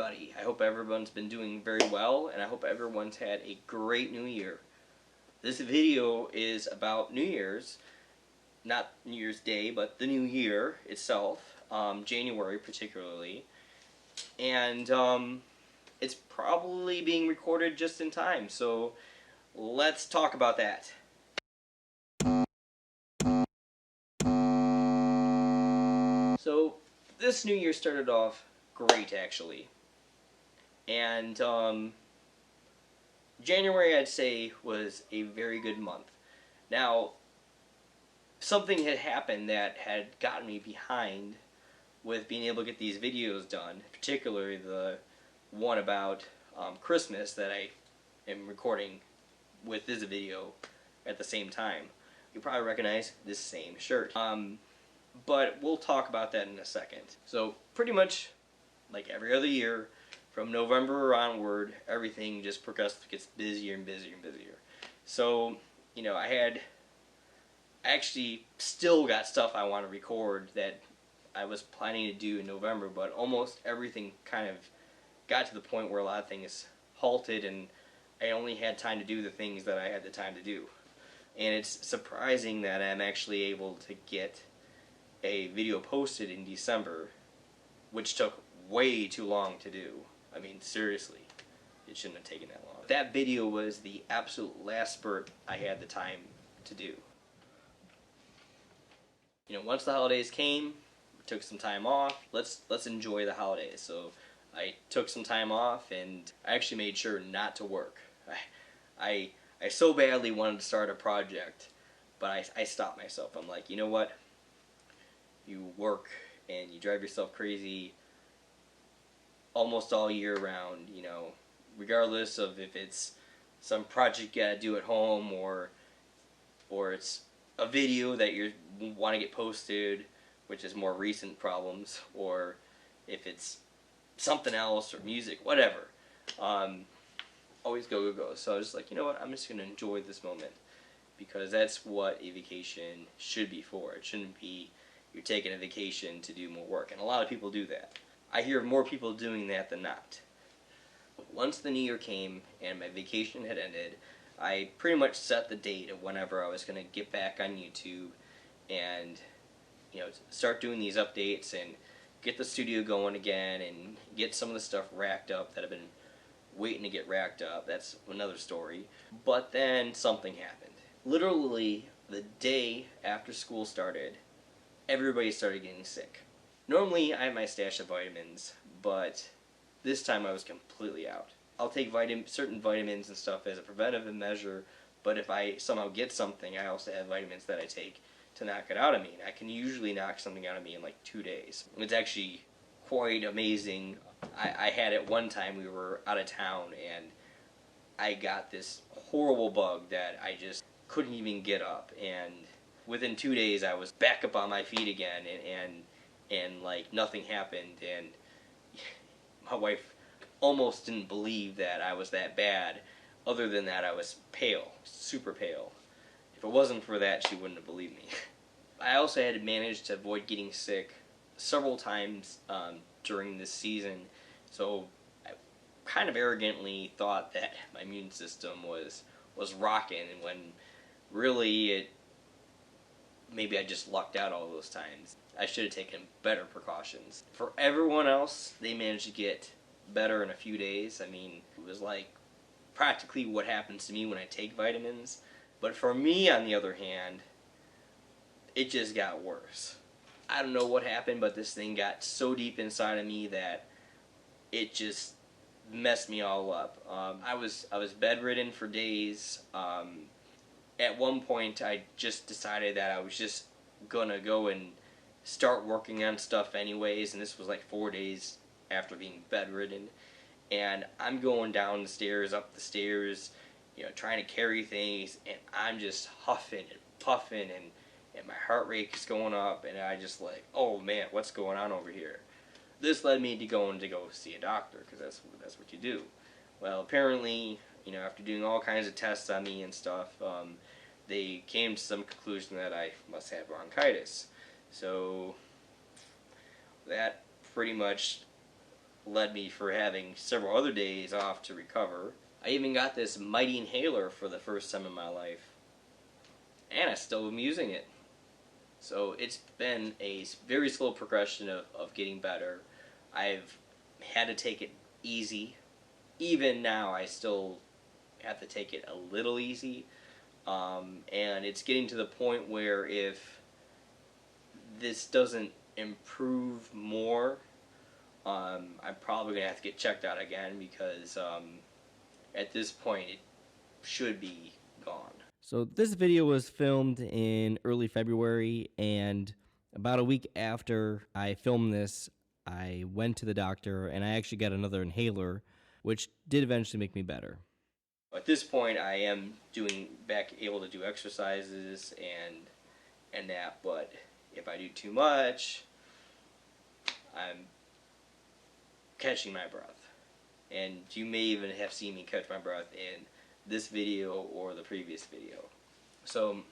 everybody. I hope everyone's been doing very well, and I hope everyone's had a great new year. This video is about New Year's, not New Year's Day, but the new year itself, January particularly, and it's probably being recorded just in time, so let's talk about that. So this new year started off great, actually, and January, I'd say, was a very good month. Now, something had happened that had gotten me behind with being able to get these videos done, particularly the one about Christmas that I am recording with this video at the same time. You probably recognize this same shirt. But we'll talk about that in a second. So pretty much like every other year, from November onward, everything just progressively gets busier and busier and busier. So, you know, I actually still got stuff I want to record that I was planning to do in November, but almost everything kind of got to the point where a lot of things halted and I only had time to do the things that I had the time to do. And it's surprising that I'm actually able to get a video posted in December, which took way too long to do. I mean, seriously, it shouldn't have taken that long. That video was the absolute last spurt I had the time to do. You know, once the holidays came, took some time off. Let's enjoy the holidays. So I took some time off, and I actually made sure not to work. I so badly wanted to start a project, but I stopped myself. I'm like, you know what? You work and you drive yourself crazy almost all year round, you know, regardless of if it's some project you gotta do at home or it's a video that you want to get posted, which is more recent problems, or if it's something else or music, whatever. Always go, go, go. So I was like, you know what, I'm just gonna enjoy this moment, because that's what a vacation should be for. It shouldn't be you're taking a vacation to do more work, and a lot of people do that. I hear more people doing that than not. Once the new year came and my vacation had ended, I pretty much set the date of whenever I was going to get back on YouTube and, you know, start doing these updates and get the studio going again and get some of the stuff racked up that I've been waiting to get racked up. That's another story. But then something happened. Literally the day after school started, everybody started getting sick. Normally I have my stash of vitamins, but this time I was completely out. I'll take certain vitamins and stuff as a preventive measure, but if I somehow get something, I also have vitamins that I take to knock it out of me. And I can usually knock something out of me in like 2 days. It's actually quite amazing. I had it one time, we were out of town, and I got this horrible bug that I just couldn't even get up, and within 2 days I was back up on my feet again, and like nothing happened, and my wife almost didn't believe that I was that bad. Other than that, I was pale, super pale. If it wasn't for that, she wouldn't have believed me. I also had managed to avoid getting sick several times during this season, so I kind of arrogantly thought that my immune system was rocking, and when really maybe I just lucked out all those times. I should have taken better precautions. For everyone else, they managed to get better in a few days. I mean, it was like practically what happens to me when I take vitamins. But for me, on the other hand, it just got worse. I don't know what happened, but this thing got so deep inside of me that it just messed me all up. I was bedridden for days. At one point, I just decided that I was just gonna go and start working on stuff anyways, and this was like 4 days after being bedridden, and I'm going down the stairs, up the stairs, you know, trying to carry things, and I'm just huffing and puffing, and my heart rate is going up, and I just like, oh man, what's going on over here? This led me to go see a doctor, because that's what you do. Well, apparently, you know, after doing all kinds of tests on me and stuff, they came to some conclusion that I must have bronchitis. So that pretty much led me for having several other days off to recover. I even got this mighty inhaler for the first time in my life, and I still am using it. So it's been a very slow progression of getting better. I've had to take it easy. Even now, I still have to take it a little easy. And it's getting to the point where if this doesn't improve more, I'm probably going to have to get checked out again because at this point it should be gone. So this video was filmed in early February, and about a week after I filmed this, I went to the doctor and I actually got another inhaler, which did eventually make me better. At this point, I am able to do exercises and that, but if I do too much, I'm catching my breath. And you may even have seen me catch my breath in this video or the previous video. So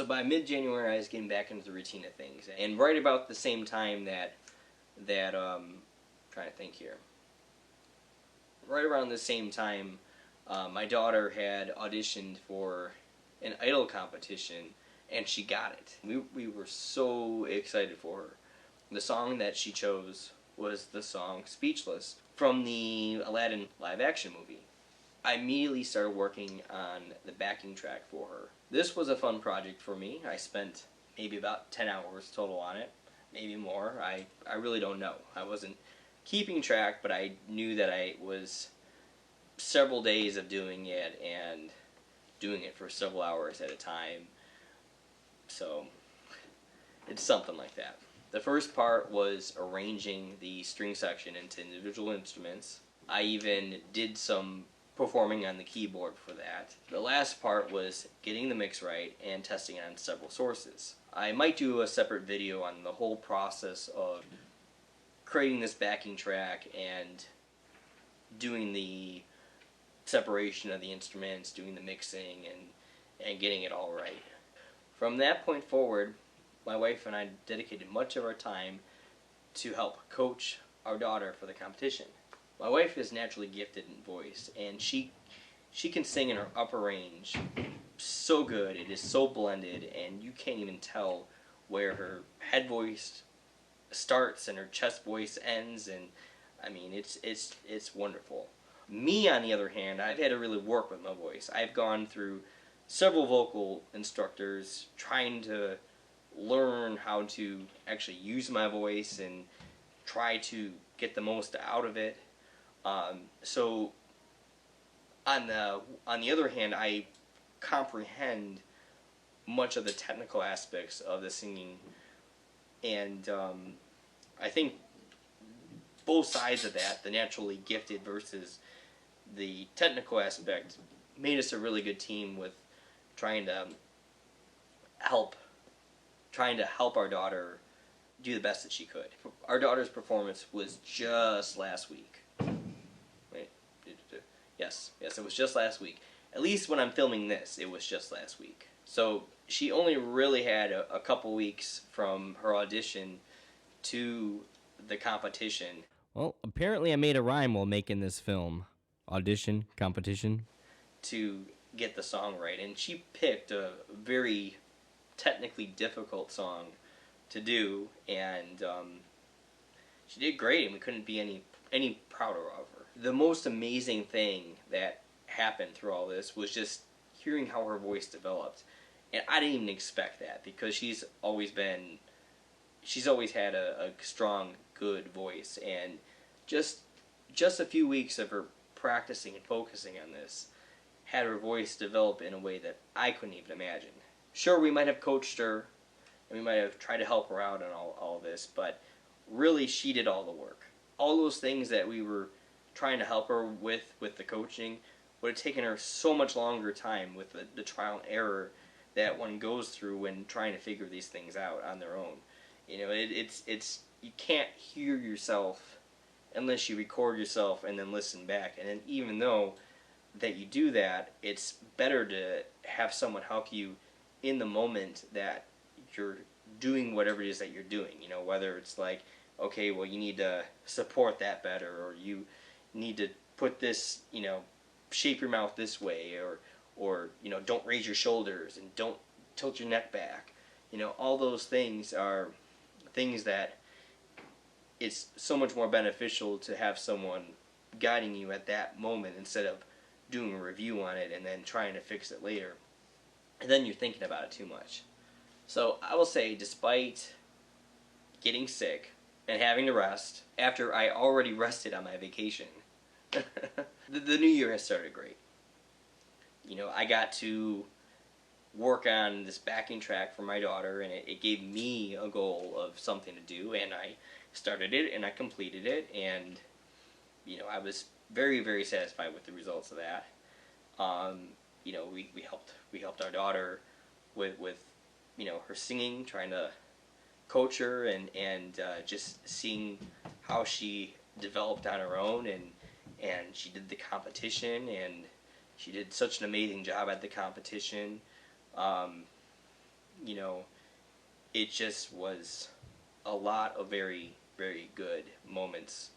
by mid-January, I was getting back into the routine of things, and right about the same time that trying to think here. Right around the same time, my daughter had auditioned for an idol competition, and she got it. We were so excited for her. The song that she chose was the song Speechless from the Aladdin live-action movie. I immediately started working on the backing track for her. This was a fun project for me. I spent maybe about 10 hours total on it, maybe more. I really don't know. I wasn't keeping track, but I knew that I was several days of doing it and doing it for several hours at a time. So it's something like that. The first part was arranging the string section into individual instruments. I even did some performing on the keyboard for that. The last part was getting the mix right and testing on several sources. I might do a separate video on the whole process of creating this backing track and doing the separation of the instruments, doing the mixing, and getting it all right. From that point forward, my wife and I dedicated much of our time to help coach our daughter for the competition. My wife is naturally gifted in voice, and she can sing in her upper range so good. It is so blended, and you can't even tell where her head voice starts and her chest voice ends, and I mean it's wonderful. Me, on the other hand, I've had to really work with my voice. I've gone through several vocal instructors trying to learn how to actually use my voice and try to get the most out of it. So on the other hand, I comprehend much of the technical aspects of the singing, and I think both sides of that, the naturally gifted versus the technical aspect, made us a really good team with trying to help our daughter do the best that she could. Our daughter's performance was just last week. Wait, yes, it was just last week. At least when I'm filming this, it was just last week. So she only really had a couple weeks from her audition to the competition. Well, apparently I made a rhyme while making this film. Audition, competition. To get the song right, and she picked a very technically difficult song to do, and she did great, and we couldn't be any prouder of her. The most amazing thing that happened through all this was just hearing how her voice developed, and I didn't even expect that because she's always had a strong, good voice, and just a few weeks of her practicing and focusing on this had her voice develop in a way that I couldn't even imagine. Sure, we might have coached her, and we might have tried to help her out in all this, but really she did all the work. All those things that we were trying to help her with the coaching would have taken her so much longer time with the trial and error that one goes through when trying to figure these things out on their own. You know, it's you can't hear yourself unless you record yourself and then listen back. And then even though that you do that, it's better to have someone help you in the moment that you're doing whatever it is that you're doing. You know, whether it's like okay, well, you need to support that better, or you need to put this, shape your mouth this way, or don't raise your shoulders and don't tilt your neck back. All those things are things that it's so much more beneficial to have someone guiding you at that moment instead of doing a review on it and then trying to fix it later. And then you're thinking about it too much. So I will say, despite getting sick and having to rest after I already rested on my vacation, the new year has started great. I got to work on this backing track for my daughter, and it gave me a goal of something to do, and I started it and I completed it, and I was very, very satisfied with the results of that. We helped our daughter with her singing, trying to coach her, and just seeing how she developed on her own, and she did the competition, and she did such an amazing job at the competition. It just was a lot of very, very good moments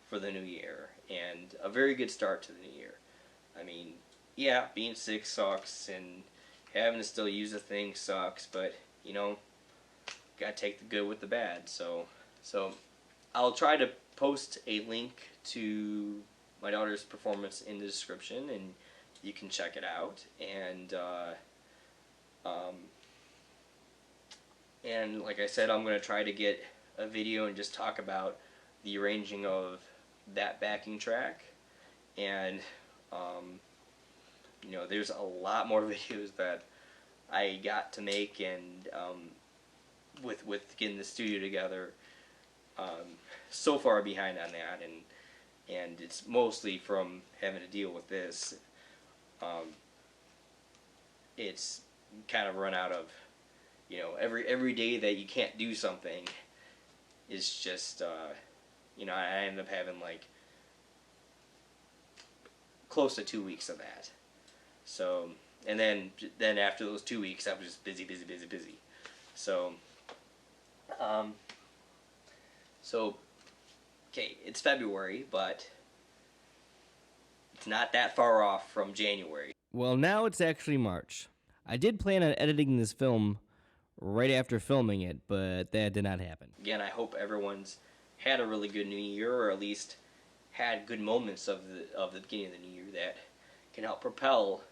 for the new year, and a very good start to the new year. I mean, yeah, being sick sucks, and having to still use the thing sucks, but gotta take the good with the bad. So I'll try to post a link to my daughter's performance in the description, and you can check it out. And like I said, I'm gonna try to get a video and just talk about the arranging of that backing track. And there's a lot more videos that I got to make, and with getting the studio together, so far behind on that, and it's mostly from having to deal with this. It's kind of run out of, every day that you can't do something is just, I end up having like close to 2 weeks of that. So, and then after those 2 weeks, I was just busy. So, okay, it's February, but it's not that far off from January. Well, now it's actually March. I did plan on editing this film right after filming it, but that did not happen. Again, I hope everyone's had a really good new year, or at least had good moments of the beginning of the new year that can help propel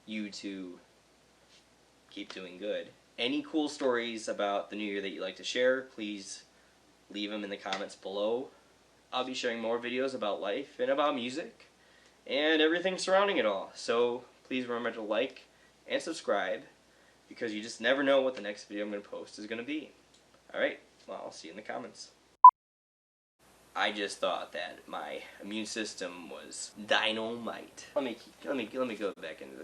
you to keep doing good. Any cool stories about the new year that you'd like to share, please leave them in the comments below. I'll be sharing more videos about life and about music and everything surrounding it all. So please remember to like and subscribe, because you just never know what the next video I'm going to post is going to be. Alright, well, I'll see you in the comments. I just thought that my immune system was dynamite. Let me go back into this.